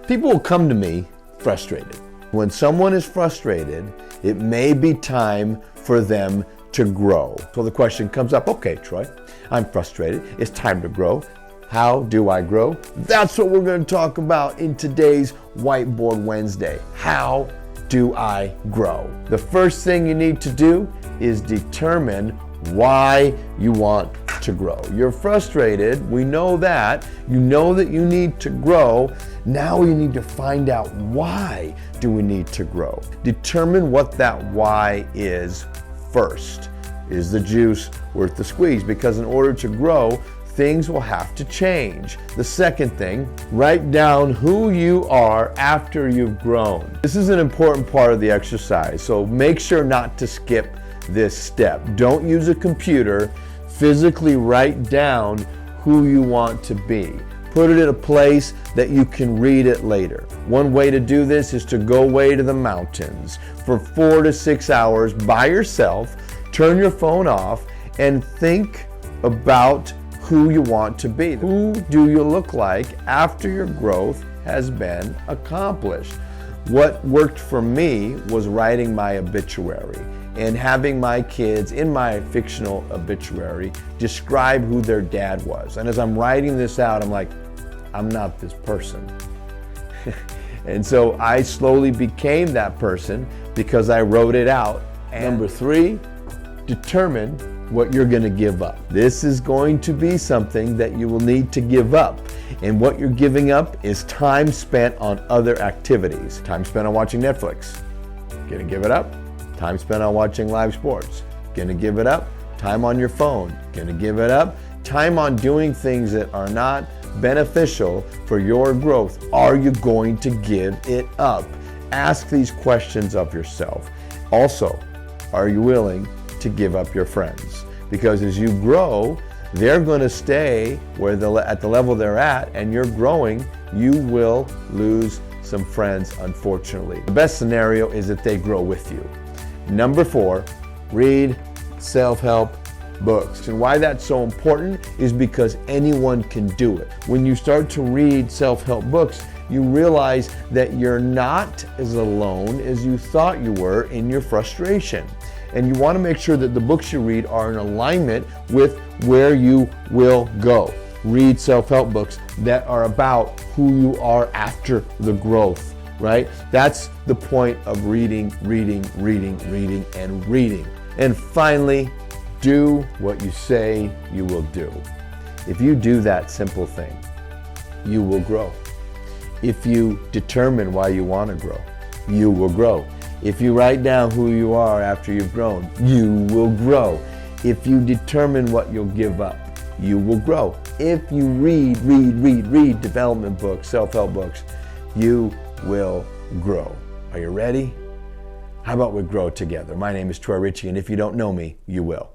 People will come to me frustrated. When someone is frustrated, it may be time for them to grow. So the question comes up, okay, Troy, I'm frustrated. It's time to grow. How do I grow? That's what we're going to talk about in today's Whiteboard Wednesday. How do I grow? The first thing you need to do is determine why you want to grow. You're frustrated. We know that. You know that you need to grow. Now you need to find out why do we need to grow. Determine what that why is first. Is the juice worth the squeeze? Because in order to grow, things will have to change. The second thing, write down who you are after you've grown. This is an important part of the exercise, so make sure not to skip this step. Don't use a computer. Physically write down who you want to be. Put it in a place that you can read it later. One way to do this is to go away to the mountains for 4 to 6 hours by yourself, turn your phone off, and think about who you want to be. Who do you look like after your growth has been accomplished? What worked for me was writing my obituary and having my kids in my fictional obituary describe who their dad was. And as I'm writing this out, I'm like, I'm not this person. And so I slowly became that person because I wrote it out. And number 3, determine what you're going to give up. This is going to be something that you will need to give up. And what you're giving up is time spent on other activities. Time spent on watching Netflix. Gonna give it up. Time spent on watching live sports. Gonna give it up. Time on your phone. Gonna give it up. Time on doing things that are not beneficial for your growth. Are you going to give it up? Ask these questions of yourself. Also, are you willing to give up your friends? Because as you grow, they're going to stay at the level they're at, and you're growing, you will lose some friends, unfortunately. The best scenario is that they grow with you. Number 4, read self-help books. And why that's so important is because anyone can do it. When you start to read self-help books, you realize that you're not as alone as you thought you were in your frustration. And you want to make sure that the books you read are in alignment with where you will go. Read self-help books that are about who you are after the growth, right? That's the point of reading, and reading. And finally, do what you say you will do. If you do that simple thing, you will grow. If you determine why you want to grow, you will grow. If you write down who you are after you've grown, you will grow. If you determine what you'll give up, you will grow. If you read development books, self-help books, you will grow. Are you ready? How about we grow together? My name is Troy Ritchie, and if you don't know me, you will.